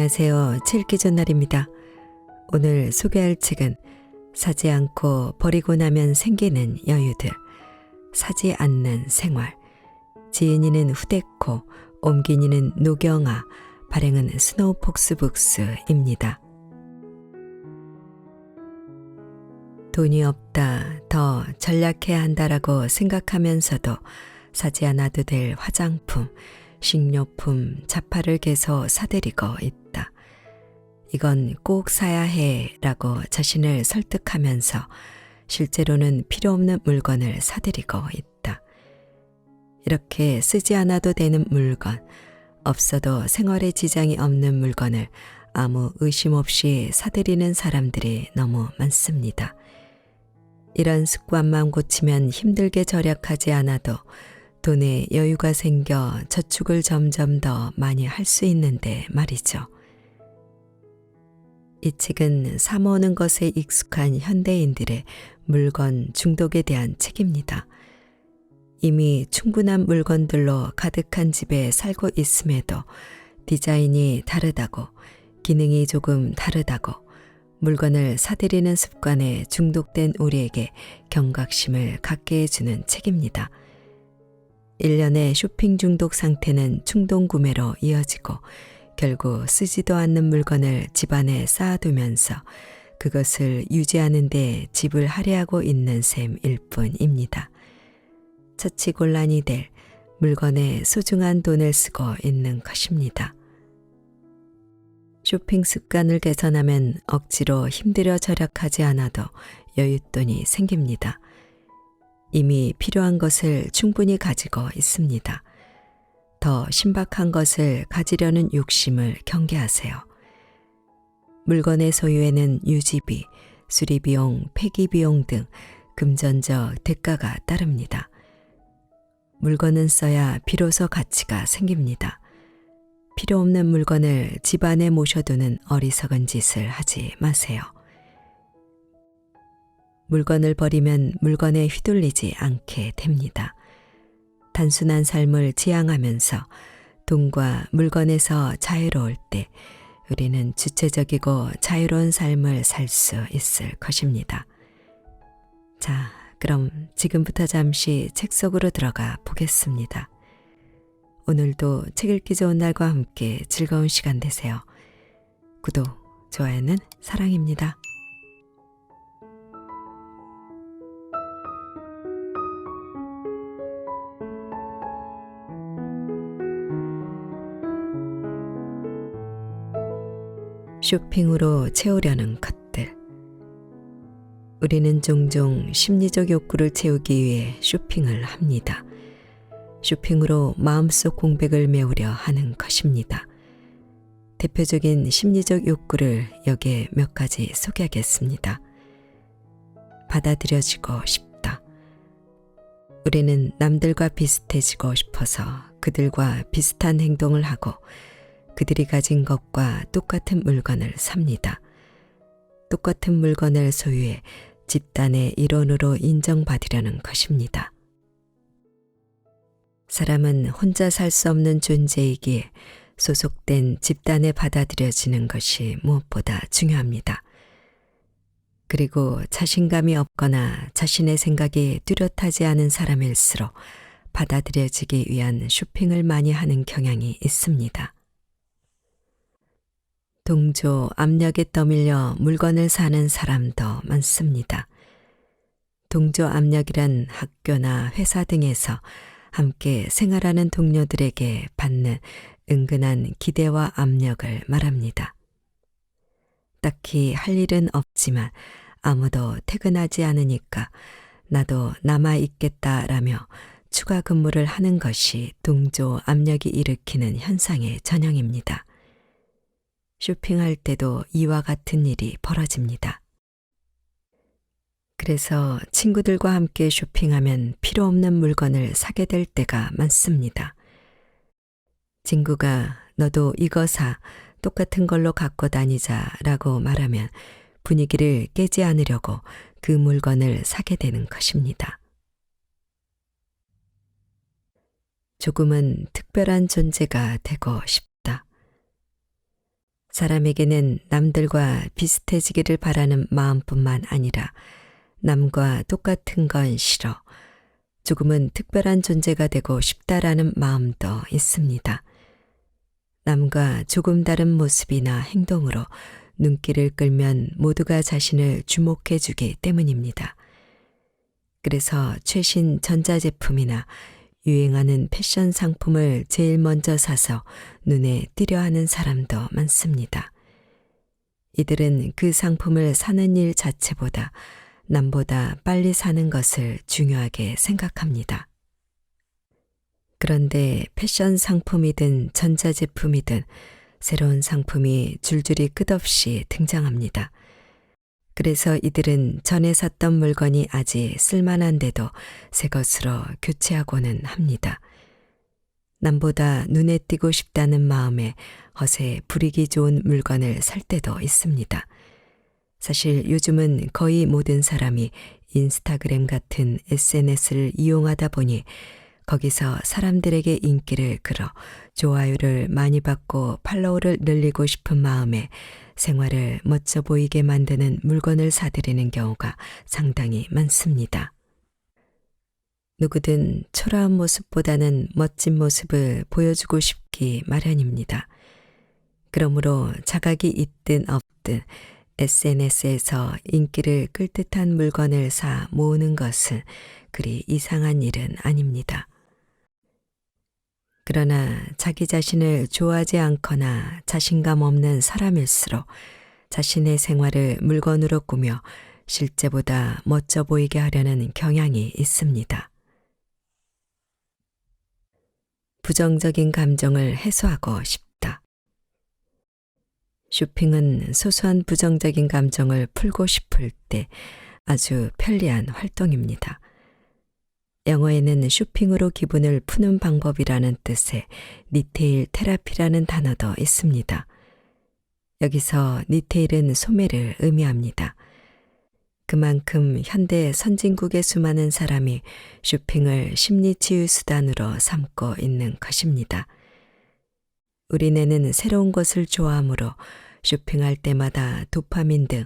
안녕하세요. 칠기 전날입니다. 오늘 소개할 책은 사지 않고 버리고 나면 생기는 여유들, 사지 않는 생활, 지은이는 후데코, 옮긴이는 노경아, 발행은 스노우폭스북스입니다. 돈이 없다, 더 전략해야 한다라고 생각하면서도 사지 않아도 될 화장품, 식료품, 자파를 계속 사들이고 있다. 이건 꼭 사야 해 라고 자신을 설득하면서 실제로는 필요 없는 물건을 사들이고 있다. 이렇게 쓰지 않아도 되는 물건, 없어도 생활에 지장이 없는 물건을 아무 의심 없이 사들이는 사람들이 너무 많습니다. 이런 습관만 고치면 힘들게 절약하지 않아도 돈에 여유가 생겨 저축을 점점 더 많이 할 수 있는데 말이죠. 이 책은 사모으는 것에 익숙한 현대인들의 물건 중독에 대한 책입니다. 이미 충분한 물건들로 가득한 집에 살고 있음에도 디자인이 다르다고, 기능이 조금 다르다고 물건을 사들이는 습관에 중독된 우리에게 경각심을 갖게 해주는 책입니다. 일련의 쇼핑 중독 상태는 충동 구매로 이어지고 결국 쓰지도 않는 물건을 집안에 쌓아두면서 그것을 유지하는 데 집을 할애하고 있는 셈일 뿐입니다. 처치곤란이 될 물건에 소중한 돈을 쓰고 있는 것입니다. 쇼핑 습관을 개선하면 억지로 힘들여 절약하지 않아도 여윳돈이 생깁니다. 이미 필요한 것을 충분히 가지고 있습니다. 더 신박한 것을 가지려는 욕심을 경계하세요. 물건의 소유에는 유지비, 수리비용, 폐기비용 등 금전적 대가가 따릅니다. 물건은 써야 비로소 가치가 생깁니다. 필요 없는 물건을 집안에 모셔두는 어리석은 짓을 하지 마세요. 물건을 버리면 물건에 휘둘리지 않게 됩니다. 단순한 삶을 지향하면서 돈과 물건에서 자유로울 때 우리는 주체적이고 자유로운 삶을 살 수 있을 것입니다. 자, 그럼 지금부터 잠시 책 속으로 들어가 보겠습니다. 오늘도 책 읽기 좋은 날과 함께 즐거운 시간 되세요. 구독, 좋아요는 사랑입니다. 쇼핑으로 채우려는 것들. 우리는 종종 심리적 욕구를 채우기 위해 쇼핑을 합니다. 쇼핑으로 마음속 공백을 메우려 하는 것입니다. 대표적인 심리적 욕구를 여기에 몇 가지 소개하겠습니다. 받아들여지고 싶다. 우리는 남들과 비슷해지고 싶어서 그들과 비슷한 행동을 하고 그들이 가진 것과 똑같은 물건을 삽니다. 똑같은 물건을 소유해 집단의 일원으로 인정받으려는 것입니다. 사람은 혼자 살 수 없는 존재이기에 소속된 집단에 받아들여지는 것이 무엇보다 중요합니다. 그리고 자신감이 없거나 자신의 생각이 뚜렷하지 않은 사람일수록 받아들여지기 위한 쇼핑을 많이 하는 경향이 있습니다. 동조, 압력에 떠밀려 물건을 사는 사람도 많습니다. 동조 압력이란 학교나 회사 등에서 함께 생활하는 동료들에게 받는 은근한 기대와 압력을 말합니다. 딱히 할 일은 없지만 아무도 퇴근하지 않으니까 나도 남아있겠다라며 추가 근무를 하는 것이 동조 압력이 일으키는 현상의 전형입니다. 쇼핑할 때도 이와 같은 일이 벌어집니다. 그래서 친구들과 함께 쇼핑하면 필요 없는 물건을 사게 될 때가 많습니다. 친구가 너도 이거 사, 똑같은 걸로 갖고 다니자 라고 말하면 분위기를 깨지 않으려고 그 물건을 사게 되는 것입니다. 조금은 특별한 존재가 되고 싶다. 사람에게는 남들과 비슷해지기를 바라는 마음뿐만 아니라 남과 똑같은 건 싫어. 조금은 특별한 존재가 되고 싶다라는 마음도 있습니다. 남과 조금 다른 모습이나 행동으로 눈길을 끌면 모두가 자신을 주목해 주기 때문입니다. 그래서 최신 전자제품이나 유행하는 패션 상품을 제일 먼저 사서 눈에 띄려 하는 사람도 많습니다. 이들은 그 상품을 사는 일 자체보다 남보다 빨리 사는 것을 중요하게 생각합니다. 그런데 패션 상품이든 전자제품이든 새로운 상품이 줄줄이 끝없이 등장합니다. 그래서 이들은 전에 샀던 물건이 아직 쓸만한데도 새 것으로 교체하고는 합니다. 남보다 눈에 띄고 싶다는 마음에 허세 부리기 좋은 물건을 살 때도 있습니다. 사실 요즘은 거의 모든 사람이 인스타그램 같은 SNS를 이용하다 보니 거기서 사람들에게 인기를 끌어 좋아요를 많이 받고 팔로우를 늘리고 싶은 마음에 생활을 멋져 보이게 만드는 물건을 사들이는 경우가 상당히 많습니다. 누구든 초라한 모습보다는 멋진 모습을 보여주고 싶기 마련입니다. 그러므로 자각이 있든 없든 SNS에서 인기를 끌 듯한 물건을 사 모으는 것은 그리 이상한 일은 아닙니다. 그러나 자기 자신을 좋아하지 않거나 자신감 없는 사람일수록 자신의 생활을 물건으로 꾸며 실제보다 멋져 보이게 하려는 경향이 있습니다. 부정적인 감정을 해소하고 싶다. 쇼핑은 소소한 부정적인 감정을 풀고 싶을 때 아주 편리한 활동입니다. 영어에는 쇼핑으로 기분을 푸는 방법이라는 뜻의 니테일 테라피라는 단어도 있습니다. 여기서 니테일은 소매를 의미합니다. 그만큼 현대 선진국의 수많은 사람이 쇼핑을 심리치유 수단으로 삼고 있는 것입니다. 우리 뇌는 새로운 것을 좋아하므로 쇼핑할 때마다 도파민 등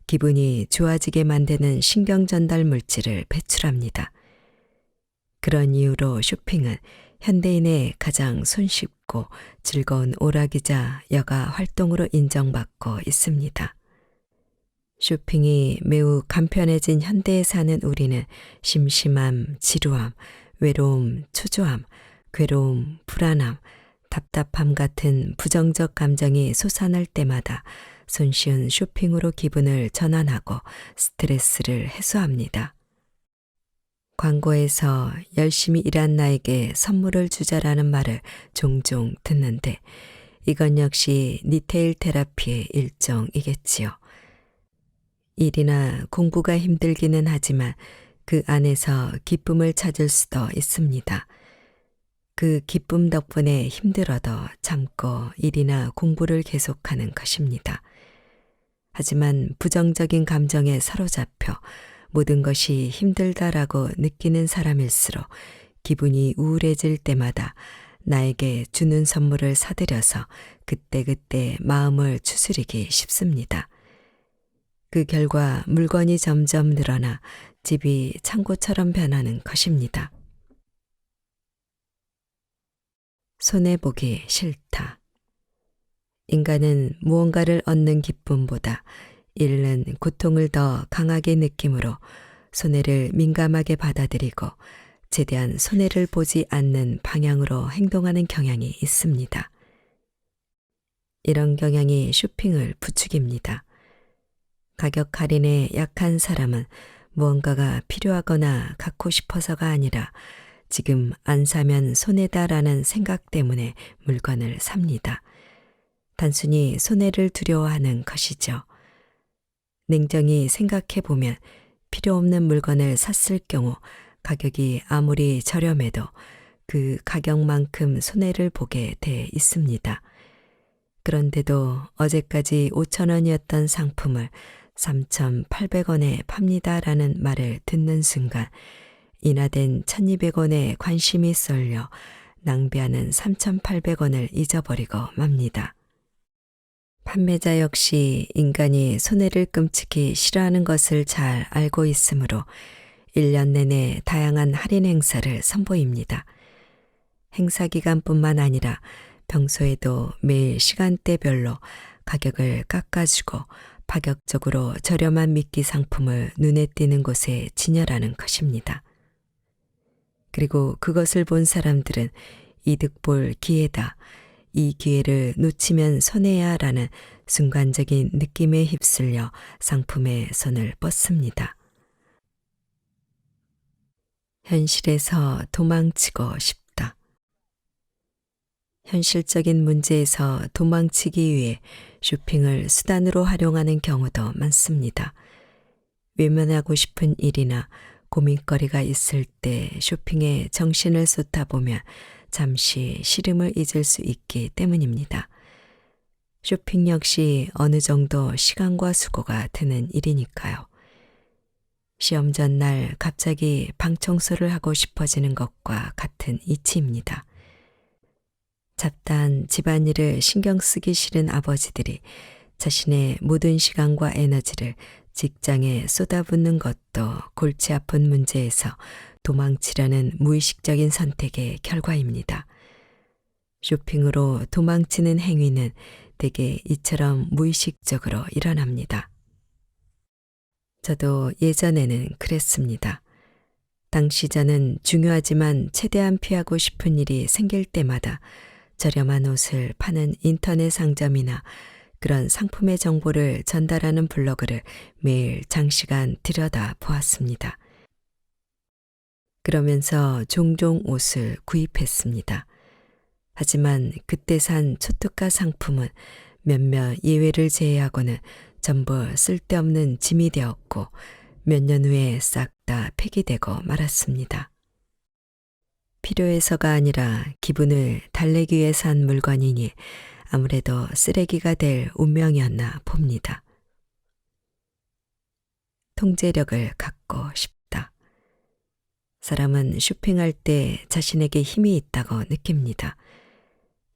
기분이 좋아지게 만드는 신경 전달 물질을 배출합니다. 그런 이유로 쇼핑은 현대인의 가장 손쉽고 즐거운 오락이자 여가 활동으로 인정받고 있습니다. 쇼핑이 매우 간편해진 현대에 사는 우리는 심심함, 지루함, 외로움, 초조함, 괴로움, 불안함, 답답함 같은 부정적 감정이 솟아날 때마다 손쉬운 쇼핑으로 기분을 전환하고 스트레스를 해소합니다. 광고에서 열심히 일한 나에게 선물을 주자라는 말을 종종 듣는데 이건 역시 니테일 테라피의 일종이겠지요. 일이나 공부가 힘들기는 하지만 그 안에서 기쁨을 찾을 수도 있습니다. 그 기쁨 덕분에 힘들어도 참고 일이나 공부를 계속하는 것입니다. 하지만 부정적인 감정에 사로잡혀 모든 것이 힘들다라고 느끼는 사람일수록 기분이 우울해질 때마다 나에게 주는 선물을 사들여서 그때그때 마음을 추스리기 쉽습니다. 그 결과 물건이 점점 늘어나 집이 창고처럼 변하는 것입니다. 손해보기 싫다. 인간은 무언가를 얻는 기쁨보다 잃는 고통을 더 강하게 느끼므로 손해를 민감하게 받아들이고 최대한 손해를 보지 않는 방향으로 행동하는 경향이 있습니다. 이런 경향이 쇼핑을 부추깁니다. 가격 할인에 약한 사람은 무언가가 필요하거나 갖고 싶어서가 아니라 지금 안 사면 손해다라는 생각 때문에 물건을 삽니다. 단순히 손해를 두려워하는 것이죠. 냉정히 생각해 보면 필요 없는 물건을 샀을 경우 가격이 아무리 저렴해도 그 가격만큼 손해를 보게 돼 있습니다. 그런데도 어제까지 5,000원이었던 상품을 3,800원에 팝니다라는 말을 듣는 순간 인하된 1,200원에 관심이 쏠려 낭비하는 3,800원을 잊어버리고 맙니다. 판매자 역시 인간이 손해를 끔찍히 싫어하는 것을 잘 알고 있으므로 1년 내내 다양한 할인 행사를 선보입니다. 행사 기간뿐만 아니라 평소에도 매일 시간대별로 가격을 깎아주고 파격적으로 저렴한 미끼 상품을 눈에 띄는 곳에 진열하는 것입니다. 그리고 그것을 본 사람들은 이득 볼 기회다, 이 기회를 놓치면 손해야 라는 순간적인 느낌에 휩쓸려 상품에 손을 뻗습니다. 현실에서 도망치고 싶다. 현실적인 문제에서 도망치기 위해 쇼핑을 수단으로 활용하는 경우도 많습니다. 외면하고 싶은 일이나 고민거리가 있을 때 쇼핑에 정신을 쏟다 보면 잠시 시름을 잊을 수 있기 때문입니다. 쇼핑 역시 어느 정도 시간과 수고가 드는 일이니까요. 시험 전날 갑자기 방 청소를 하고 싶어지는 것과 같은 이치입니다. 잡다한 집안일을 신경 쓰기 싫은 아버지들이 자신의 모든 시간과 에너지를 직장에 쏟아붓는 것도 골치 아픈 문제에서 도망치려는 무의식적인 선택의 결과입니다. 쇼핑으로 도망치는 행위는 대개 이처럼 무의식적으로 일어납니다. 저도 예전에는 그랬습니다. 당시 저는 중요하지만 최대한 피하고 싶은 일이 생길 때마다 저렴한 옷을 파는 인터넷 상점이나 그런 상품의 정보를 전달하는 블로그를 매일 장시간 들여다 보았습니다. 그러면서 종종 옷을 구입했습니다. 하지만 그때 산 초특가 상품은 몇몇 예외를 제외하고는 전부 쓸데없는 짐이 되었고 몇 년 후에 싹 다 폐기되고 말았습니다. 필요해서가 아니라 기분을 달래기 위해 산 물건이니 아무래도 쓰레기가 될 운명이었나 봅니다. 통제력을 갖고 싶다. 사람은 쇼핑할 때 자신에게 힘이 있다고 느낍니다.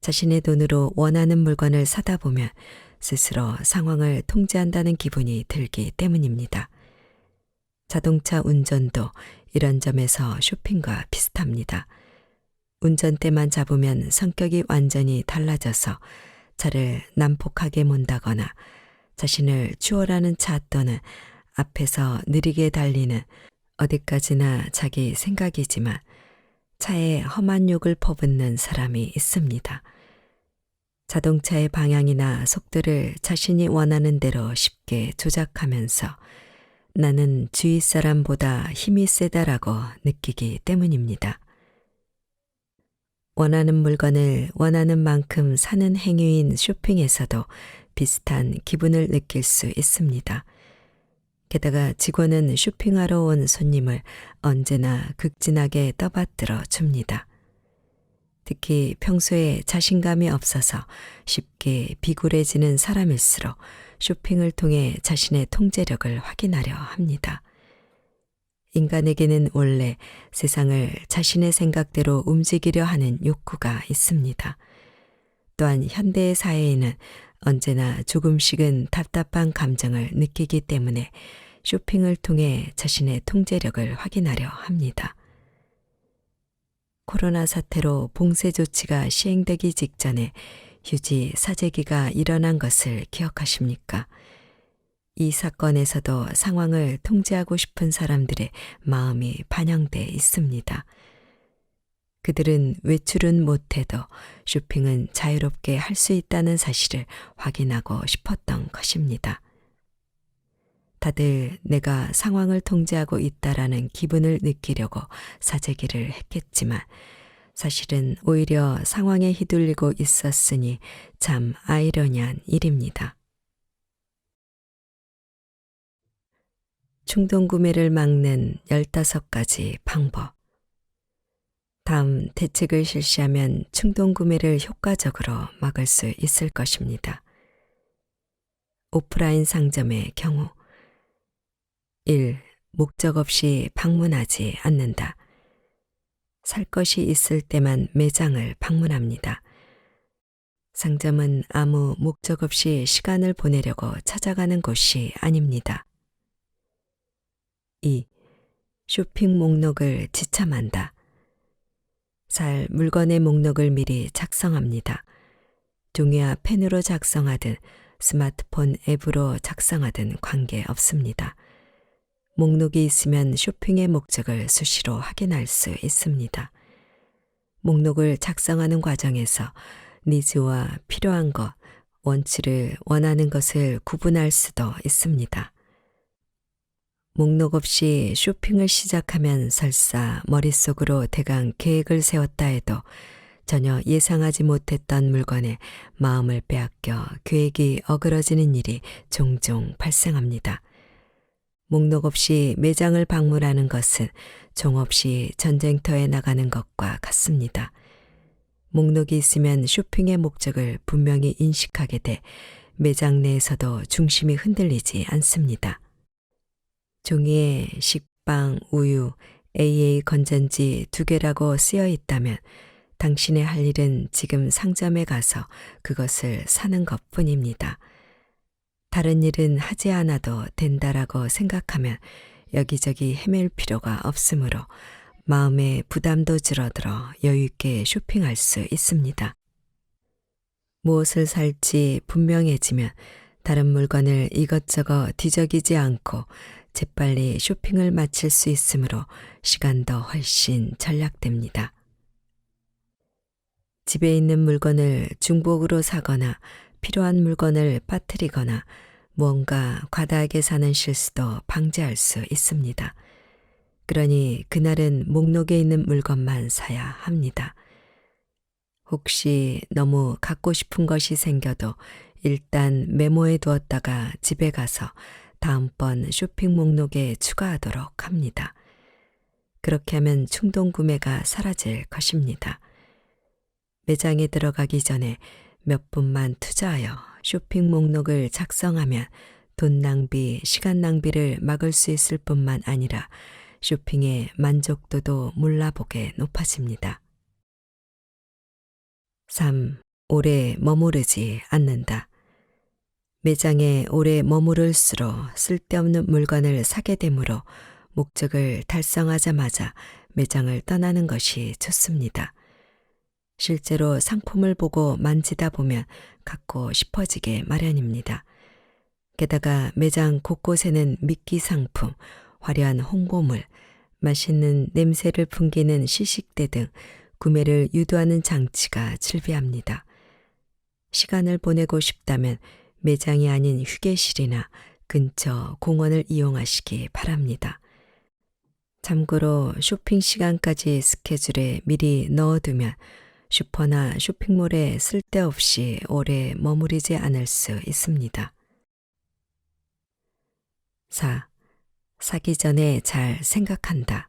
자신의 돈으로 원하는 물건을 사다 보면 스스로 상황을 통제한다는 기분이 들기 때문입니다. 자동차 운전도 이런 점에서 쇼핑과 비슷합니다. 운전대만 잡으면 성격이 완전히 달라져서 차를 난폭하게 몬다거나 자신을 추월하는 차 또는 앞에서 느리게 달리는 어디까지나 자기 생각이지만 차에 험한 욕을 퍼붓는 사람이 있습니다. 자동차의 방향이나 속도를 자신이 원하는 대로 쉽게 조작하면서 나는 주위 사람보다 힘이 세다라고 느끼기 때문입니다. 원하는 물건을 원하는 만큼 사는 행위인 쇼핑에서도 비슷한 기분을 느낄 수 있습니다. 게다가 직원은 쇼핑하러 온 손님을 언제나 극진하게 떠받들어 줍니다. 특히 평소에 자신감이 없어서 쉽게 비굴해지는 사람일수록 쇼핑을 통해 자신의 통제력을 확인하려 합니다. 인간에게는 원래 세상을 자신의 생각대로 움직이려 하는 욕구가 있습니다. 또한 현대의 사회에는 언제나 조금씩은 답답한 감정을 느끼기 때문에 쇼핑을 통해 자신의 통제력을 확인하려 합니다. 코로나 사태로 봉쇄 조치가 시행되기 직전에 휴지 사재기가 일어난 것을 기억하십니까? 이 사건에서도 상황을 통제하고 싶은 사람들의 마음이 반영돼 있습니다. 그들은 외출은 못해도 쇼핑은 자유롭게 할 수 있다는 사실을 확인하고 싶었던 것입니다. 다들 내가 상황을 통제하고 있다라는 기분을 느끼려고 사재기를 했겠지만 사실은 오히려 상황에 휘둘리고 있었으니 참 아이러니한 일입니다. 충동구매를 막는 15가지 방법. 다음 대책을 실시하면 충동구매를 효과적으로 막을 수 있을 것입니다. 오프라인 상점의 경우 1. 목적 없이 방문하지 않는다. 살 것이 있을 때만 매장을 방문합니다. 상점은 아무 목적 없이 시간을 보내려고 찾아가는 곳이 아닙니다. 2. 쇼핑 목록을 지참한다. 살 물건의 목록을 미리 작성합니다. 종이와 펜으로 작성하든 스마트폰 앱으로 작성하든 관계없습니다. 목록이 있으면 쇼핑의 목적을 수시로 확인할 수 있습니다. 목록을 작성하는 과정에서 니즈와 필요한 것, 원치를 원하는 것을 구분할 수도 있습니다. 목록 없이 쇼핑을 시작하면 설사 머릿속으로 대강 계획을 세웠다 해도 전혀 예상하지 못했던 물건에 마음을 빼앗겨 계획이 어그러지는 일이 종종 발생합니다. 목록 없이 매장을 방문하는 것은 종 없이 전쟁터에 나가는 것과 같습니다. 목록이 있으면 쇼핑의 목적을 분명히 인식하게 돼 매장 내에서도 중심이 흔들리지 않습니다. 종이에 식빵, 우유, AA 건전지 2개라고 쓰여 있다면 당신의 할 일은 지금 상점에 가서 그것을 사는 것뿐입니다. 다른 일은 하지 않아도 된다라고 생각하면 여기저기 헤맬 필요가 없으므로 마음의 부담도 줄어들어 여유있게 쇼핑할 수 있습니다. 무엇을 살지 분명해지면 다른 물건을 이것저것 뒤적이지 않고 재빨리 쇼핑을 마칠 수 있으므로 시간도 훨씬 절약됩니다. 집에 있는 물건을 중복으로 사거나 필요한 물건을 빠뜨리거나 무언가 과다하게 사는 실수도 방지할 수 있습니다. 그러니 그날은 목록에 있는 물건만 사야 합니다. 혹시 너무 갖고 싶은 것이 생겨도 일단 메모해 두었다가 집에 가서 다음번 쇼핑 목록에 추가하도록 합니다. 그렇게 하면 충동 구매가 사라질 것입니다. 매장에 들어가기 전에 몇 분만 투자하여 쇼핑 목록을 작성하면 돈 낭비, 시간 낭비를 막을 수 있을 뿐만 아니라 쇼핑의 만족도도 몰라보게 높아집니다. 3. 오래 머무르지 않는다. 매장에 오래 머무를수록 쓸데없는 물건을 사게 되므로 목적을 달성하자마자 매장을 떠나는 것이 좋습니다. 실제로 상품을 보고 만지다 보면 갖고 싶어지게 마련입니다. 게다가 매장 곳곳에는 미끼 상품, 화려한 홍보물, 맛있는 냄새를 풍기는 시식대 등 구매를 유도하는 장치가 즐비합니다. 시간을 보내고 싶다면 매장이 아닌 휴게실이나 근처 공원을 이용하시기 바랍니다. 참고로 쇼핑 시간까지 스케줄에 미리 넣어두면 슈퍼나 쇼핑몰에 쓸데없이 오래 머무르지 않을 수 있습니다. 4. 사기 전에 잘 생각한다.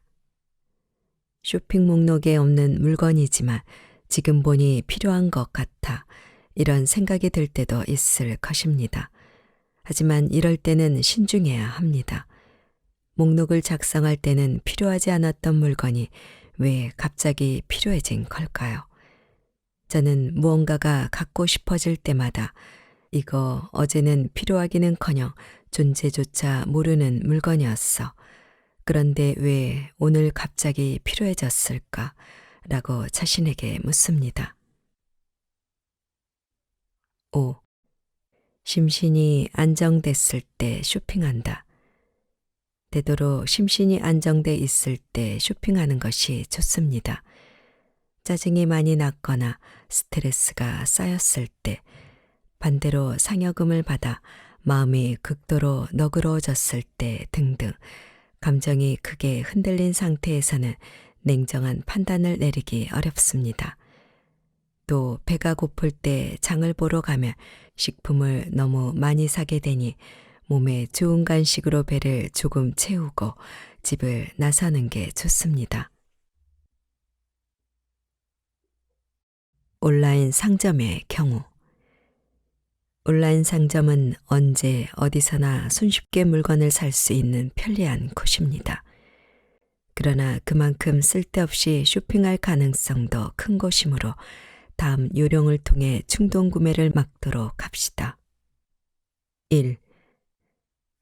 쇼핑 목록에 없는 물건이지만 지금 보니 필요한 것 같아 이런 생각이 들 때도 있을 것입니다. 하지만 이럴 때는 신중해야 합니다. 목록을 작성할 때는 필요하지 않았던 물건이 왜 갑자기 필요해진 걸까요? 저는 무언가가 갖고 싶어질 때마다 이거 어제는 필요하기는커녕 존재조차 모르는 물건이었어. 그런데 왜 오늘 갑자기 필요해졌을까? 라고 자신에게 묻습니다. 5. 심신이 안정됐을 때 쇼핑한다. 되도록 심신이 안정돼 있을 때 쇼핑하는 것이 좋습니다. 짜증이 많이 났거나 스트레스가 쌓였을 때, 반대로 상여금을 받아 마음이 극도로 너그러워졌을 때 등등 감정이 크게 흔들린 상태에서는 냉정한 판단을 내리기 어렵습니다. 또 배가 고플 때 장을 보러 가면 식품을 너무 많이 사게 되니 몸에 좋은 간식으로 배를 조금 채우고 집을 나서는 게 좋습니다. 온라인 상점의 경우 온라인 상점은 언제 어디서나 손쉽게 물건을 살 수 있는 편리한 곳입니다. 그러나 그만큼 쓸데없이 쇼핑할 가능성도 큰 곳이므로 다음 요령을 통해 충동 구매를 막도록 합시다. 1.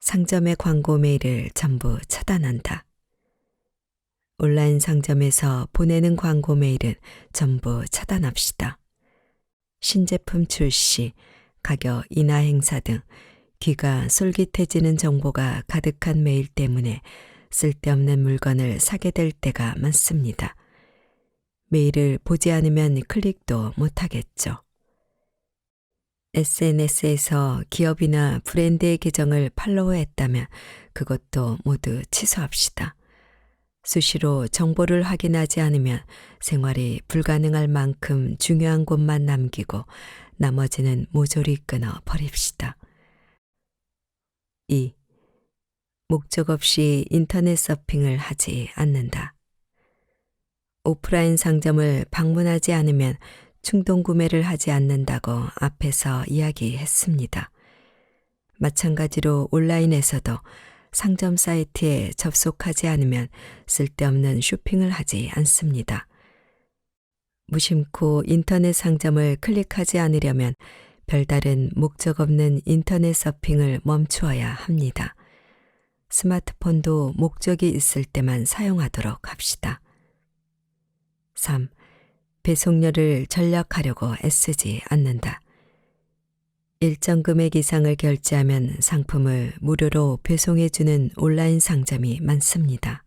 상점의 광고 메일을 전부 차단한다. 온라인 상점에서 보내는 광고 메일은 전부 차단합시다. 신제품 출시, 가격 인하 행사 등 귀가 솔깃해지는 정보가 가득한 메일 때문에 쓸데없는 물건을 사게 될 때가 많습니다. 메일을 보지 않으면 클릭도 못하겠죠. SNS에서 기업이나 브랜드의 계정을 팔로우했다면 그것도 모두 취소합시다. 수시로 정보를 확인하지 않으면 생활이 불가능할 만큼 중요한 곳만 남기고 나머지는 모조리 끊어 버립시다. 2. 목적 없이 인터넷 서핑을 하지 않는다. 오프라인 상점을 방문하지 않으면 충동 구매를 하지 않는다고 앞에서 이야기했습니다. 마찬가지로 온라인에서도 상점 사이트에 접속하지 않으면 쓸데없는 쇼핑을 하지 않습니다. 무심코 인터넷 상점을 클릭하지 않으려면 별다른 목적 없는 인터넷 서핑을 멈추어야 합니다. 스마트폰도 목적이 있을 때만 사용하도록 합시다. 3. 배송료를 절약하려고 애쓰지 않는다. 일정 금액 이상을 결제하면 상품을 무료로 배송해주는 온라인 상점이 많습니다.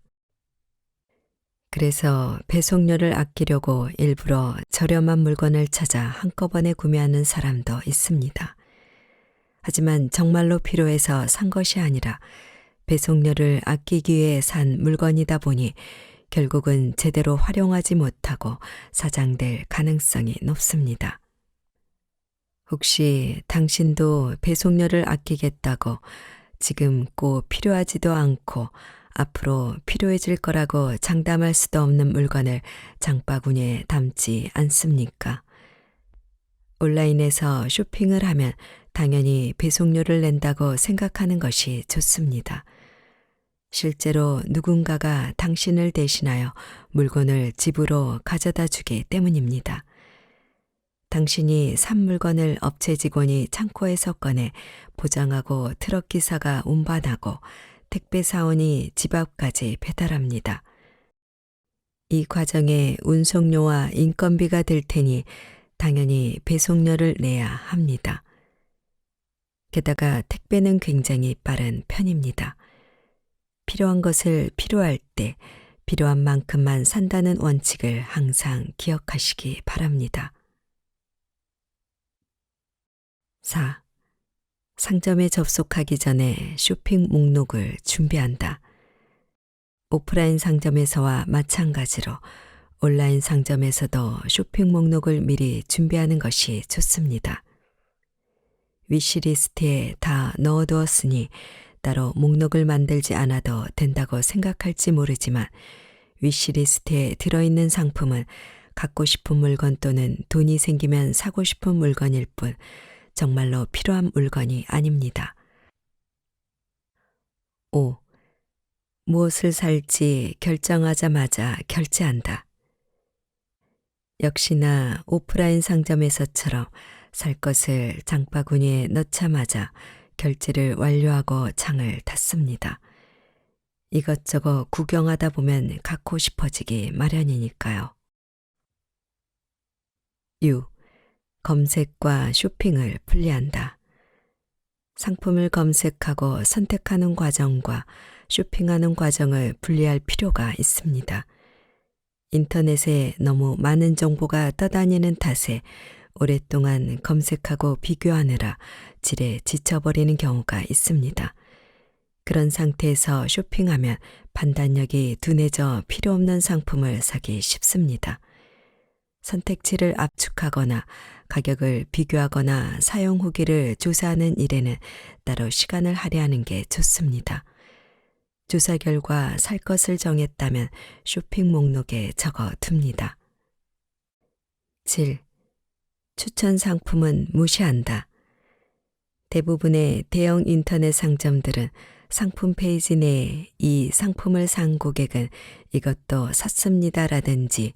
그래서 배송료를 아끼려고 일부러 저렴한 물건을 찾아 한꺼번에 구매하는 사람도 있습니다. 하지만 정말로 필요해서 산 것이 아니라 배송료를 아끼기 위해 산 물건이다 보니 결국은 제대로 활용하지 못하고 사장될 가능성이 높습니다. 혹시 당신도 배송료를 아끼겠다고 지금 꼭 필요하지도 않고 앞으로 필요해질 거라고 장담할 수도 없는 물건을 장바구니에 담지 않습니까? 온라인에서 쇼핑을 하면 당연히 배송료를 낸다고 생각하는 것이 좋습니다. 실제로 누군가가 당신을 대신하여 물건을 집으로 가져다 주기 때문입니다. 당신이 산 물건을 업체 직원이 창고에서 꺼내 포장하고 트럭 기사가 운반하고 택배 사원이 집 앞까지 배달합니다. 이 과정에 운송료와 인건비가 들 테니 당연히 배송료를 내야 합니다. 게다가 택배는 굉장히 빠른 편입니다. 필요한 것을 필요할 때 필요한 만큼만 산다는 원칙을 항상 기억하시기 바랍니다. 4. 상점에 접속하기 전에 쇼핑 목록을 준비한다. 오프라인 상점에서와 마찬가지로 온라인 상점에서도 쇼핑 목록을 미리 준비하는 것이 좋습니다. 위시리스트에 다 넣어두었으니 따로 목록을 만들지 않아도 된다고 생각할지 모르지만 위시리스트에 들어있는 상품은 갖고 싶은 물건 또는 돈이 생기면 사고 싶은 물건일 뿐 정말로 필요한 물건이 아닙니다. 5. 무엇을 살지 결정하자마자 결제한다. 역시나 오프라인 상점에서처럼 살 것을 장바구니에 넣자마자 결제를 완료하고 창을 닫습니다. 이것저것 구경하다 보면 갖고 싶어지기 마련이니까요. 6. 검색과 쇼핑을 분리한다. 상품을 검색하고 선택하는 과정과 쇼핑하는 과정을 분리할 필요가 있습니다. 인터넷에 너무 많은 정보가 떠다니는 탓에 오랫동안 검색하고 비교하느라 질에 지쳐버리는 경우가 있습니다. 그런 상태에서 쇼핑하면 판단력이 둔해져 필요 없는 상품을 사기 쉽습니다. 선택지를 압축하거나 가격을 비교하거나 사용 후기를 조사하는 일에는 따로 시간을 할애하는 게 좋습니다. 조사 결과 살 것을 정했다면 쇼핑 목록에 적어둡니다. 7. 추천 상품은 무시한다. 대부분의 대형 인터넷 상점들은 상품 페이지 내에 이 상품을 산 고객은 이것도 샀습니다라든지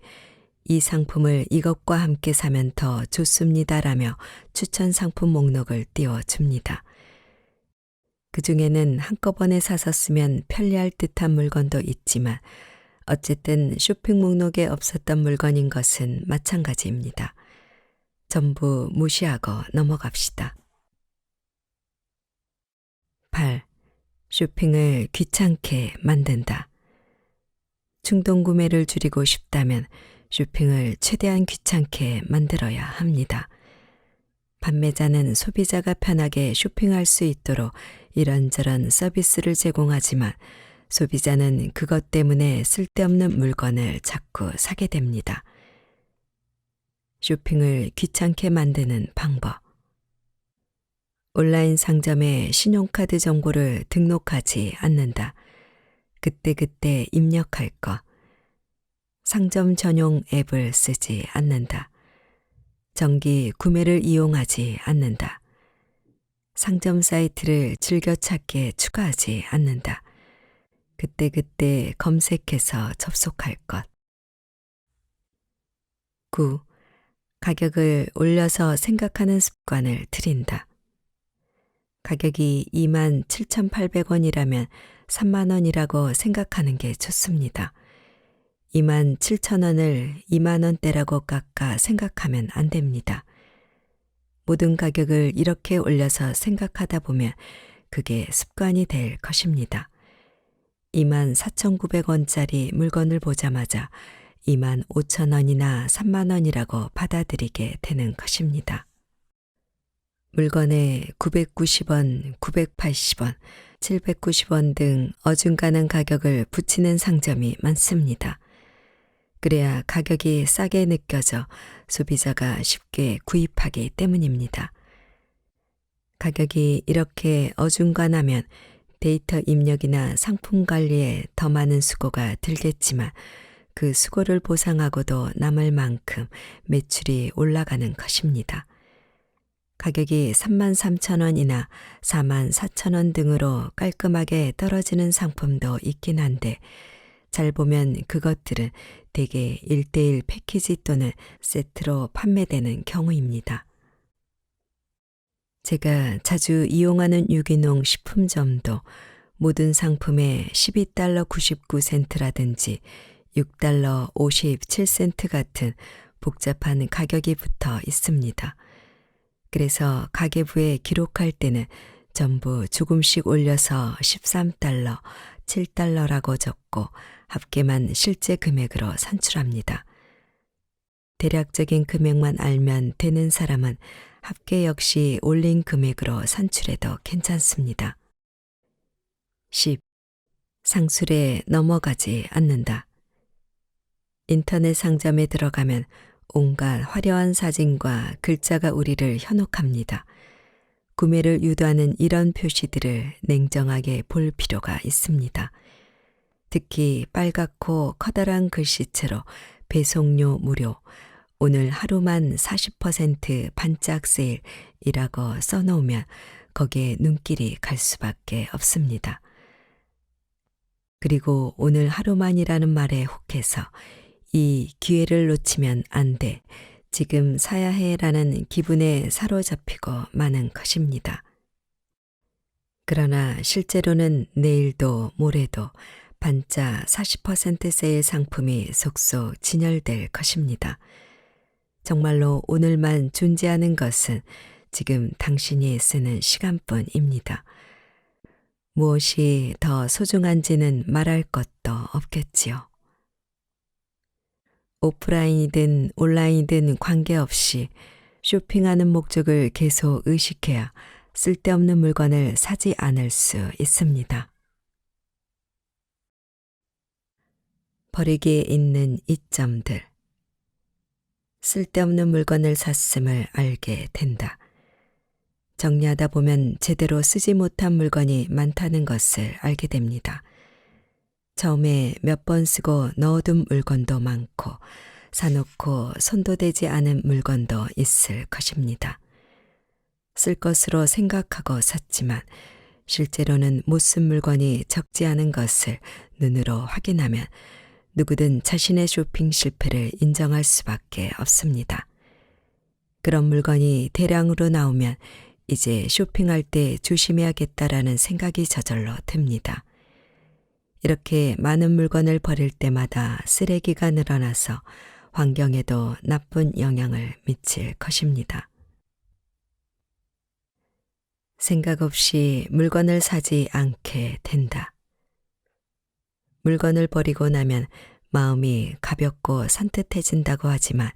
이 상품을 이것과 함께 사면 더 좋습니다라며 추천 상품 목록을 띄워줍니다. 그 중에는 한꺼번에 사서 쓰면 편리할 듯한 물건도 있지만 어쨌든 쇼핑 목록에 없었던 물건인 것은 마찬가지입니다. 전부 무시하고 넘어갑시다. 8. 쇼핑을 귀찮게 만든다. 충동 구매를 줄이고 싶다면 쇼핑을 최대한 귀찮게 만들어야 합니다. 판매자는 소비자가 편하게 쇼핑할 수 있도록 이런저런 서비스를 제공하지만 소비자는 그것 때문에 쓸데없는 물건을 자꾸 사게 됩니다. 쇼핑을 귀찮게 만드는 방법. 온라인 상점에 신용카드 정보를 등록하지 않는다. 그때그때 입력할 것. 상점 전용 앱을 쓰지 않는다. 정기 구매를 이용하지 않는다. 상점 사이트를 즐겨찾기에 추가하지 않는다. 그때그때 검색해서 접속할 것. 9. 가격을 올려서 생각하는 습관을 들인다. 가격이 27,800원이라면 30,000원이라고 생각하는 게 좋습니다. 27,000원을 20,000원대라고 깎아 생각하면 안 됩니다. 모든 가격을 이렇게 올려서 생각하다 보면 그게 습관이 될 것입니다. 24,900원짜리 물건을 보자마자 25,000원이나 30,000원이라고 받아들이게 되는 것입니다. 물건에 990원, 980원, 790원 등 어중간한 가격을 붙이는 상점이 많습니다. 그래야 가격이 싸게 느껴져 소비자가 쉽게 구입하기 때문입니다. 가격이 이렇게 어중간하면 데이터 입력이나 상품 관리에 더 많은 수고가 들겠지만 그 수고를 보상하고도 남을 만큼 매출이 올라가는 것입니다. 가격이 33,000원이나 44,000원 등으로 깔끔하게 떨어지는 상품도 있긴 한데 잘 보면 그것들은 대개 1:1 패키지 또는 세트로 판매되는 경우입니다. 제가 자주 이용하는 유기농 식품점도 모든 상품에 12달러 99센트라든지 6달러 57센트 같은 복잡한 가격이 붙어 있습니다. 그래서 가계부에 기록할 때는 전부 조금씩 올려서 13달러, 7달러라고 적고 합계만 실제 금액으로 산출합니다. 대략적인 금액만 알면 되는 사람은 합계 역시 올린 금액으로 산출해도 괜찮습니다. 10. 상술에 넘어가지 않는다. 인터넷 상점에 들어가면 온갖 화려한 사진과 글자가 우리를 현혹합니다. 구매를 유도하는 이런 표시들을 냉정하게 볼 필요가 있습니다. 특히 빨갛고 커다란 글씨체로 배송료 무료, 오늘 하루만 40% 반짝 세일이라고 써놓으면 거기에 눈길이 갈 수밖에 없습니다. 그리고 오늘 하루만이라는 말에 혹해서 이 기회를 놓치면 안 돼, 지금 사야 해라는 기분에 사로잡히고 마는 것입니다. 그러나 실제로는 내일도 모레도 반짝 40% 세일 상품이 속속 진열될 것입니다. 정말로 오늘만 존재하는 것은 지금 당신이 쓰는 시간뿐입니다. 무엇이 더 소중한지는 말할 것도 없겠지요. 오프라인이든 온라인이든 관계없이 쇼핑하는 목적을 계속 의식해야 쓸데없는 물건을 사지 않을 수 있습니다. 버리기에 있는 이점들. 쓸데없는 물건을 샀음을 알게 된다. 정리하다 보면 제대로 쓰지 못한 물건이 많다는 것을 알게 됩니다. 처음에 몇 번 쓰고 넣어둔 물건도 많고 사놓고 손도 대지 않은 물건도 있을 것입니다. 쓸 것으로 생각하고 샀지만 실제로는 못 쓴 물건이 적지 않은 것을 눈으로 확인하면 누구든 자신의 쇼핑 실패를 인정할 수밖에 없습니다. 그런 물건이 대량으로 나오면 이제 쇼핑할 때 조심해야겠다라는 생각이 저절로 듭니다. 이렇게 많은 물건을 버릴 때마다 쓰레기가 늘어나서 환경에도 나쁜 영향을 미칠 것입니다. 생각 없이 물건을 사지 않게 된다. 물건을 버리고 나면 마음이 가볍고 산뜻해진다고 하지만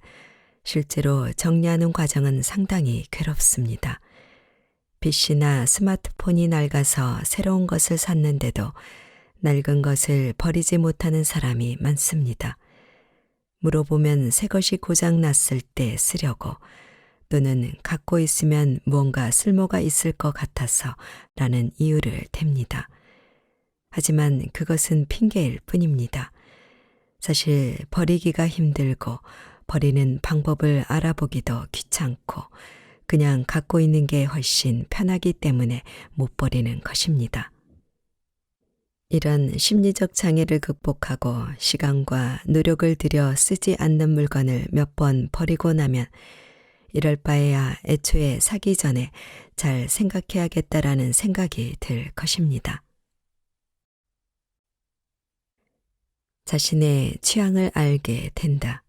실제로 정리하는 과정은 상당히 괴롭습니다. PC나 스마트폰이 낡아서 새로운 것을 샀는데도 낡은 것을 버리지 못하는 사람이 많습니다. 물어보면 새 것이 고장 났을 때 쓰려고 또는 갖고 있으면 무언가 쓸모가 있을 것 같아서 라는 이유를 댑니다. 하지만 그것은 핑계일 뿐입니다. 사실 버리기가 힘들고 버리는 방법을 알아보기도 귀찮고 그냥 갖고 있는 게 훨씬 편하기 때문에 못 버리는 것입니다. 이런 심리적 장애를 극복하고 시간과 노력을 들여 쓰지 않는 물건을 몇 번 버리고 나면 이럴 바에야 애초에 사기 전에 잘 생각해야겠다라는 생각이 들 것입니다. 자신의 취향을 알게 된다.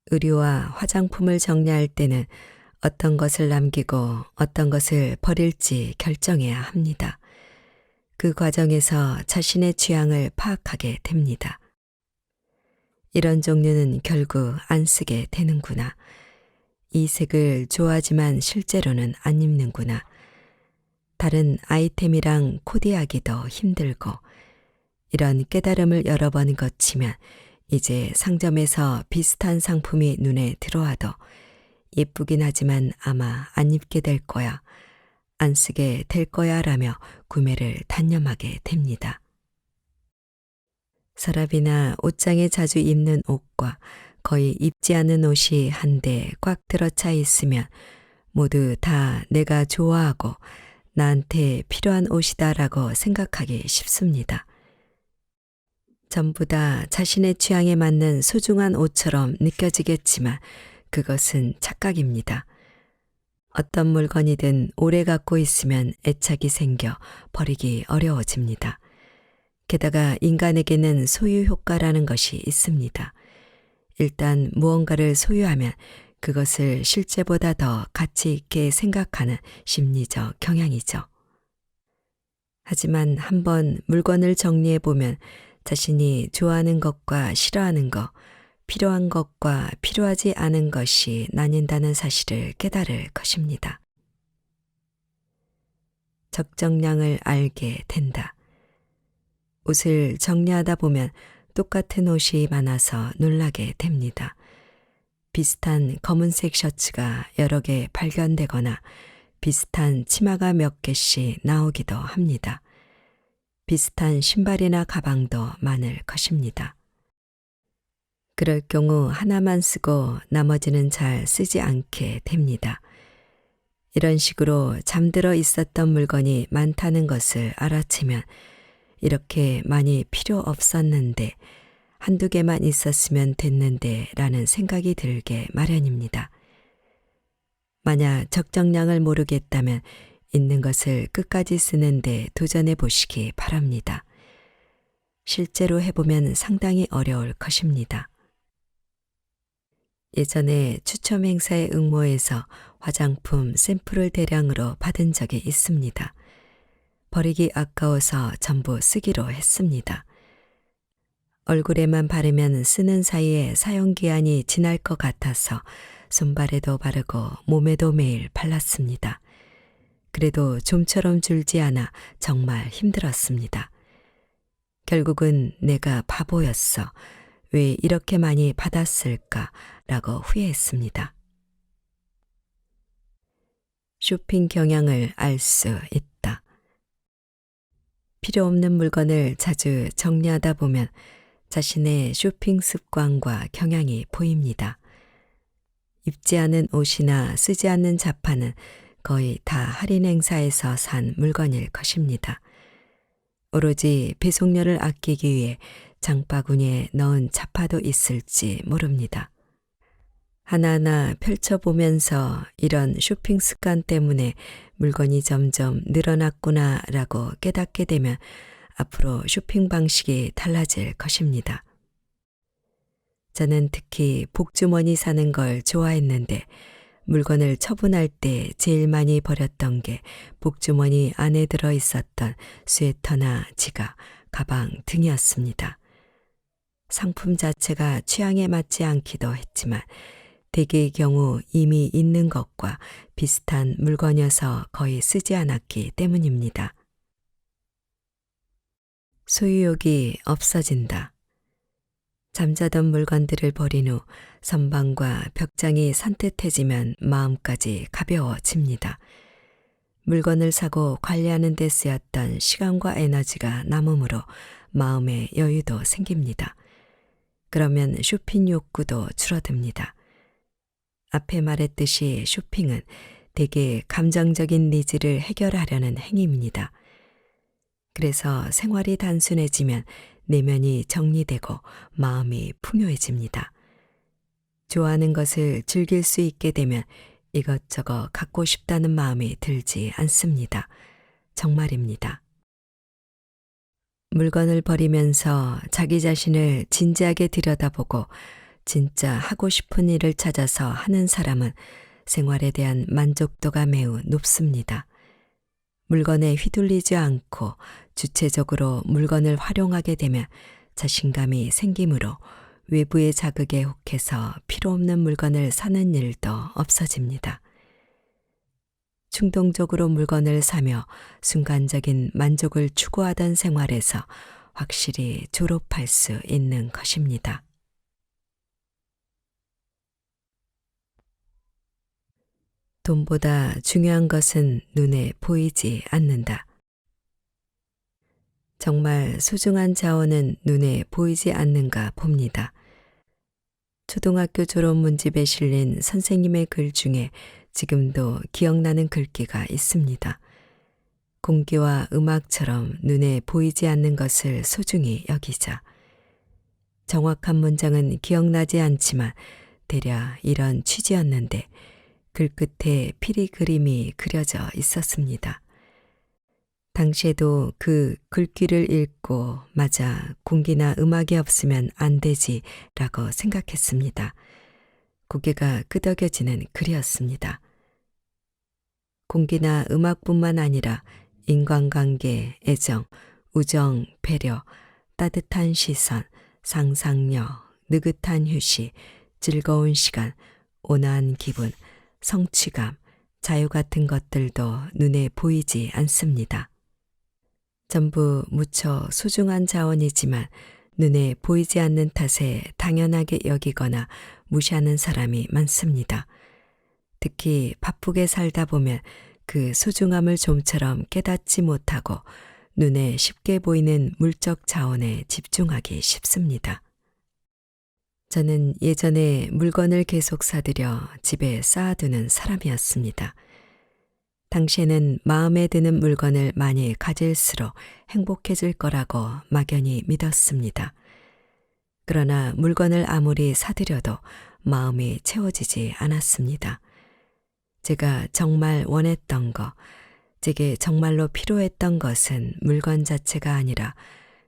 의류와 화장품을 정리할 때는 어떤 것을 남기고 어떤 것을 버릴지 결정해야 합니다. 그 과정에서 자신의 취향을 파악하게 됩니다. 이런 종류는 결국 안 쓰게 되는구나. 이 색을 좋아하지만 실제로는 안 입는구나. 다른 아이템이랑 코디하기도 힘들고 이런 깨달음을 여러 번 거치면 이제 상점에서 비슷한 상품이 눈에 들어와도 예쁘긴 하지만 아마 안 입게 될 거야, 안 쓰게 될 거야 라며 구매를 단념하게 됩니다. 서랍이나 옷장에 자주 입는 옷과 거의 입지 않는 옷이 한데 꽉 들어차 있으면 모두 다 내가 좋아하고 나한테 필요한 옷이다라고 생각하기 쉽습니다. 전부 다 자신의 취향에 맞는 소중한 옷처럼 느껴지겠지만 그것은 착각입니다. 어떤 물건이든 오래 갖고 있으면 애착이 생겨 버리기 어려워집니다. 게다가 인간에게는 소유 효과라는 것이 있습니다. 일단 무언가를 소유하면 그것을 실제보다 더 가치 있게 생각하는 심리적 경향이죠. 하지만 한번 물건을 정리해 보면 자신이 좋아하는 것과 싫어하는 것, 필요한 것과 필요하지 않은 것이 나뉜다는 사실을 깨달을 것입니다. 적정량을 알게 된다. 옷을 정리하다 보면 똑같은 옷이 많아서 놀라게 됩니다. 비슷한 검은색 셔츠가 여러 개 발견되거나 비슷한 치마가 몇 개씩 나오기도 합니다. 비슷한 신발이나 가방도 많을 것입니다. 그럴 경우 하나만 쓰고 나머지는 잘 쓰지 않게 됩니다. 이런 식으로 잠들어 있었던 물건이 많다는 것을 알아채면 이렇게 많이 필요 없었는데 한두 개만 있었으면 됐는데 라는 생각이 들게 마련입니다. 만약 적정량을 모르겠다면 있는 것을 끝까지 쓰는데 도전해 보시기 바랍니다. 실제로 해보면 상당히 어려울 것입니다. 예전에 추첨 행사에 응모해서 화장품 샘플을 대량으로 받은 적이 있습니다. 버리기 아까워서 전부 쓰기로 했습니다. 얼굴에만 바르면 쓰는 사이에 사용기한이 지날 것 같아서 손발에도 바르고 몸에도 매일 발랐습니다. 그래도 좀처럼 줄지 않아 정말 힘들었습니다. 결국은 내가 바보였어. 왜 이렇게 많이 받았을까? 라고 후회했습니다. 쇼핑 경향을 알 수 있다. 필요 없는 물건을 자주 정리하다 보면 자신의 쇼핑 습관과 경향이 보입니다. 입지 않은 옷이나 쓰지 않는 자판은 거의 다 할인 행사에서 산 물건일 것입니다. 오로지 배송료를 아끼기 위해 장바구니에 넣은 자파도 있을지 모릅니다. 하나하나 펼쳐보면서 이런 쇼핑 습관 때문에 물건이 점점 늘어났구나라고 깨닫게 되면 앞으로 쇼핑 방식이 달라질 것입니다. 저는 특히 복주머니 사는 걸 좋아했는데 물건을 처분할 때 제일 많이 버렸던 게 복주머니 안에 들어 있었던 스웨터나 지갑, 가방 등이었습니다. 상품 자체가 취향에 맞지 않기도 했지만 대개의 경우 이미 있는 것과 비슷한 물건이어서 거의 쓰지 않았기 때문입니다. 소유욕이 없어진다. 잠자던 물건들을 버린 후 선반과 벽장이 산뜻해지면 마음까지 가벼워집니다. 물건을 사고 관리하는 데 쓰였던 시간과 에너지가 남으므로 마음의 여유도 생깁니다. 그러면 쇼핑 욕구도 줄어듭니다. 앞에 말했듯이 쇼핑은 대개 감정적인 니즈를 해결하려는 행위입니다. 그래서 생활이 단순해지면 내면이 정리되고 마음이 풍요해집니다. 좋아하는 것을 즐길 수 있게 되면 이것저것 갖고 싶다는 마음이 들지 않습니다. 정말입니다. 물건을 버리면서 자기 자신을 진지하게 들여다보고 진짜 하고 싶은 일을 찾아서 하는 사람은 생활에 대한 만족도가 매우 높습니다. 물건에 휘둘리지 않고 주체적으로 물건을 활용하게 되면 자신감이 생기므로 외부의 자극에 혹해서 필요 없는 물건을 사는 일도 없어집니다. 충동적으로 물건을 사며 순간적인 만족을 추구하던 생활에서 확실히 졸업할 수 있는 것입니다. 돈보다 중요한 것은 눈에 보이지 않는다. 정말 소중한 자원은 눈에 보이지 않는가 봅니다. 초등학교 졸업 문집에 실린 선생님의 글 중에 지금도 기억나는 글귀가 있습니다. 공기와 음악처럼 눈에 보이지 않는 것을 소중히 여기자. 정확한 문장은 기억나지 않지만 대략 이런 취지였는데 글 끝에 피리 그림이 그려져 있었습니다. 당시에도 그 글귀를 읽고 맞아 공기나 음악이 없으면 안 되지 라고 생각했습니다. 고개가 끄덕여지는 글이었습니다. 공기나 음악뿐만 아니라 인간관계, 애정, 우정, 배려, 따뜻한 시선, 상상력, 느긋한 휴식, 즐거운 시간, 온화한 기분, 성취감, 자유 같은 것들도 눈에 보이지 않습니다. 전부 무척 소중한 자원이지만 눈에 보이지 않는 탓에 당연하게 여기거나 무시하는 사람이 많습니다. 특히 바쁘게 살다 보면 그 소중함을 좀처럼 깨닫지 못하고 눈에 쉽게 보이는 물적 자원에 집중하기 쉽습니다. 저는 예전에 물건을 계속 사들여 집에 쌓아두는 사람이었습니다. 당시에는 마음에 드는 물건을 많이 가질수록 행복해질 거라고 막연히 믿었습니다. 그러나 물건을 아무리 사들여도 마음이 채워지지 않았습니다. 제가 정말 원했던 것, 제게 정말로 필요했던 것은 물건 자체가 아니라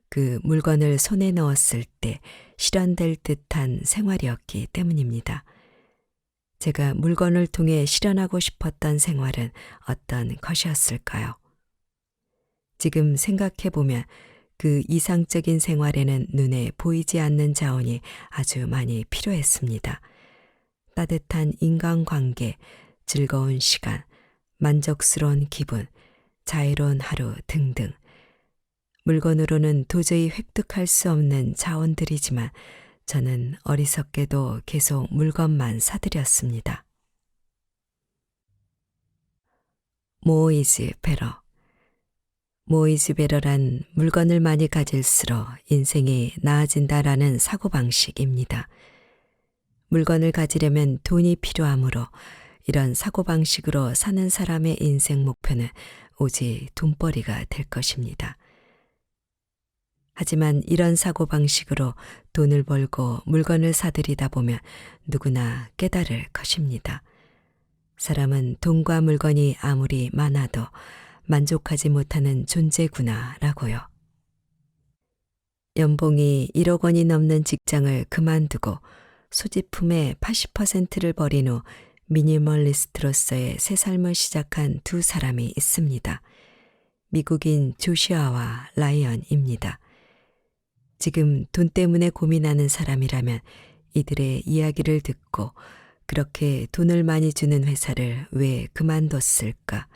그 물건을 손에 넣었을 때 실현될 듯한 생활이었기 때문입니다. 제가 물건을 통해 실현하고 싶었던 생활은 어떤 것이었을까요? 지금 생각해보면 그 이상적인 생활에는 눈에 보이지 않는 자원이 아주 많이 필요했습니다. 따뜻한 인간관계, 즐거운 시간, 만족스러운 기분, 자유로운 하루 등등. 물건으로는 도저히 획득할 수 없는 자원들이지만 저는 어리석게도 계속 물건만 사들였습니다. More is better. More is better란 물건을 많이 가질수록 인생이 나아진다라는 사고방식입니다. 물건을 가지려면 돈이 필요하므로 이런 사고방식으로 사는 사람의 인생 목표는 오직 돈벌이가 될 것입니다. 하지만 이런 사고방식으로 돈을 벌고 물건을 사들이다 보면 누구나 깨달을 것입니다. 사람은 돈과 물건이 아무리 많아도 만족하지 못하는 존재구나 라고요. 연봉이 1억 원이 넘는 직장을 그만두고 소지품의 80%를 버린 후 미니멀리스트로서의 새 삶을 시작한 두 사람이 있습니다. 미국인 조슈아와 라이언입니다. 지금 돈 때문에 고민하는 사람이라면 이들의 이야기를 듣고 그렇게 돈을 많이 주는 회사를 왜 그만뒀을까?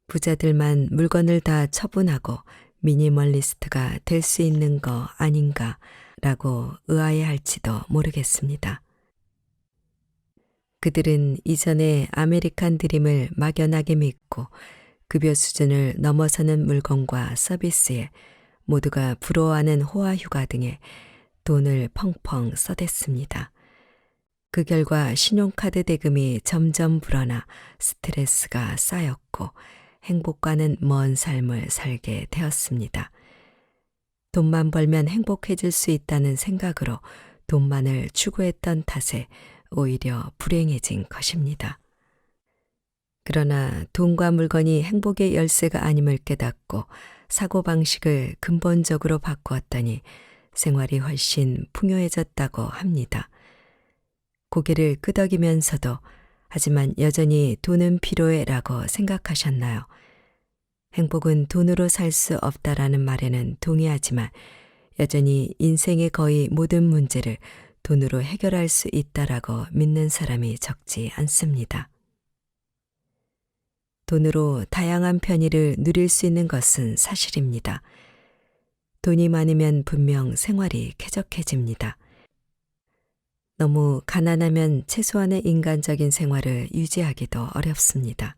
부자들만 물건을 다 처분하고 미니멀리스트가 될 수 있는 거 아닌가 라고 의아해할지도 모르겠습니다. 그들은 이전에 아메리칸 드림을 막연하게 믿고 급여 수준을 넘어서는 물건과 서비스에 모두가 부러워하는 호화 휴가 등에 돈을 펑펑 써댔습니다. 그 결과 신용카드 대금이 점점 불어나 스트레스가 쌓였고 행복과는 먼 삶을 살게 되었습니다. 돈만 벌면 행복해질 수 있다는 생각으로 돈만을 추구했던 탓에 오히려 불행해진 것입니다. 그러나 돈과 물건이 행복의 열쇠가 아님을 깨닫고 사고방식을 근본적으로 바꾸었더니 생활이 훨씬 풍요해졌다고 합니다. 고개를 끄덕이면서도 하지만 여전히 돈은 필요해라고 생각하셨나요? 행복은 돈으로 살 수 없다라는 말에는 동의하지만 여전히 인생의 거의 모든 문제를 돈으로 해결할 수 있다라고 믿는 사람이 적지 않습니다. 돈으로 다양한 편의를 누릴 수 있는 것은 사실입니다. 돈이 많으면 분명 생활이 쾌적해집니다. 너무 가난하면 최소한의 인간적인 생활을 유지하기도 어렵습니다.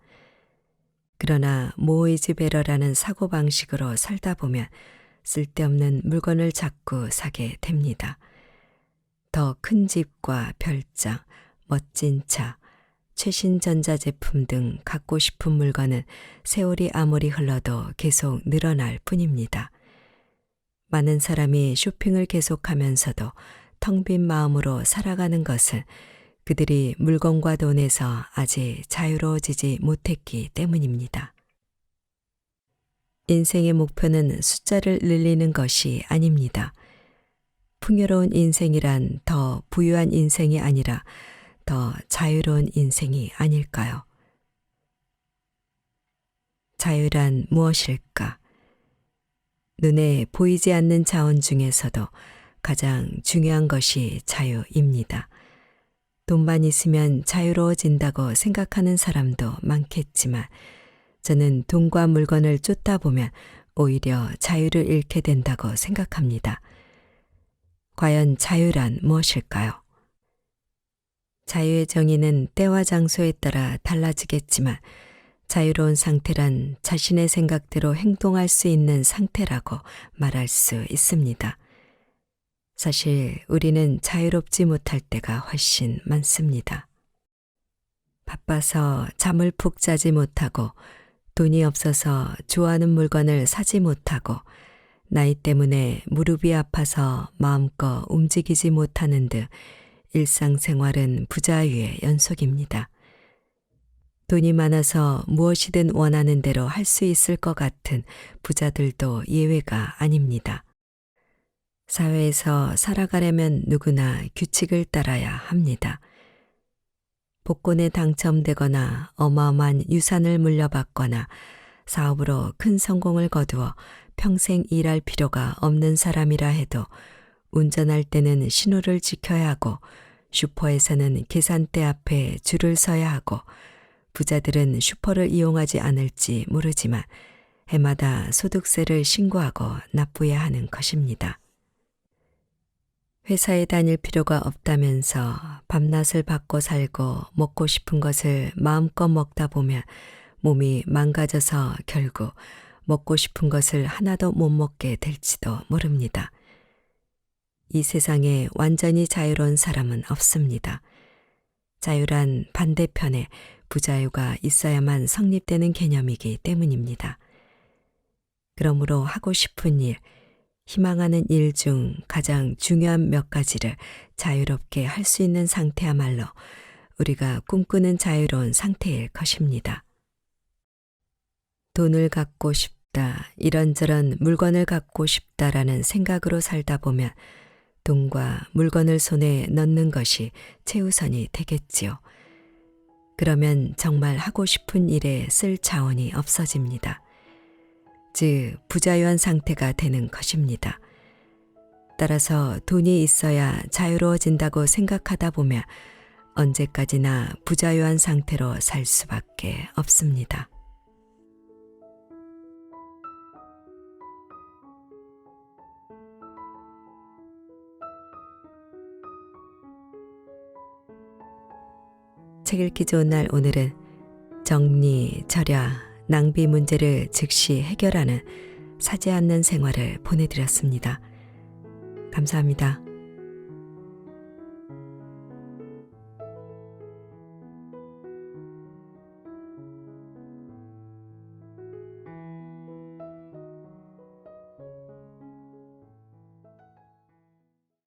그러나 모이즈 베러라는 사고방식으로 살다 보면 쓸데없는 물건을 자꾸 사게 됩니다. 더 큰 집과 별장, 멋진 차, 최신 전자제품 등 갖고 싶은 물건은 세월이 아무리 흘러도 계속 늘어날 뿐입니다. 많은 사람이 쇼핑을 계속하면서도 텅 빈 마음으로 살아가는 것은 그들이 물건과 돈에서 아직 자유로워지지 못했기 때문입니다. 인생의 목표는 숫자를 늘리는 것이 아닙니다. 풍요로운 인생이란 더 부유한 인생이 아니라 더 자유로운 인생이 아닐까요? 자유란 무엇일까? 눈에 보이지 않는 자원 중에서도 가장 중요한 것이 자유입니다. 돈만 있으면 자유로워진다고 생각하는 사람도 많겠지만 저는 돈과 물건을 쫓다 보면 오히려 자유를 잃게 된다고 생각합니다. 과연 자유란 무엇일까요? 자유의 정의는 때와 장소에 따라 달라지겠지만 자유로운 상태란 자신의 생각대로 행동할 수 있는 상태라고 말할 수 있습니다. 사실 우리는 자유롭지 못할 때가 훨씬 많습니다. 바빠서 잠을 푹 자지 못하고 돈이 없어서 좋아하는 물건을 사지 못하고 나이 때문에 무릎이 아파서 마음껏 움직이지 못하는 등 일상생활은 부자유의 연속입니다. 돈이 많아서 무엇이든 원하는 대로 할 수 있을 것 같은 부자들도 예외가 아닙니다. 사회에서 살아가려면 누구나 규칙을 따라야 합니다. 복권에 당첨되거나 어마어마한 유산을 물려받거나 사업으로 큰 성공을 거두어 평생 일할 필요가 없는 사람이라 해도 운전할 때는 신호를 지켜야 하고 슈퍼에서는 계산대 앞에 줄을 서야 하고 부자들은 슈퍼를 이용하지 않을지 모르지만 해마다 소득세를 신고하고 납부해야 하는 것입니다. 회사에 다닐 필요가 없다면서 밤낮을 바꿔 살고 먹고 싶은 것을 마음껏 먹다 보면 몸이 망가져서 결국 먹고 싶은 것을 하나도 못 먹게 될지도 모릅니다. 이 세상에 완전히 자유로운 사람은 없습니다. 자유란 반대편에 부자유가 있어야만 성립되는 개념이기 때문입니다. 그러므로 하고 싶은 일, 희망하는 일 중 가장 중요한 몇 가지를 자유롭게 할 수 있는 상태야말로 우리가 꿈꾸는 자유로운 상태일 것입니다. 돈을 갖고 싶다, 이런저런 물건을 갖고 싶다라는 생각으로 살다 보면 돈과 물건을 손에 넣는 것이 최우선이 되겠지요. 그러면 정말 하고 싶은 일에 쓸 자원이 없어집니다. 즉, 부자유한 상태가 되는 것입니다. 따라서 돈이 있어야 자유로워진다고 생각하다 보면 언제까지나 부자유한 상태로 살 수밖에 없습니다. 책 읽기 좋은 날 오늘은 정리, 절약, 낭비 문제를 즉시 해결하는 사지 않는 생활을 보내드렸습니다. 감사합니다.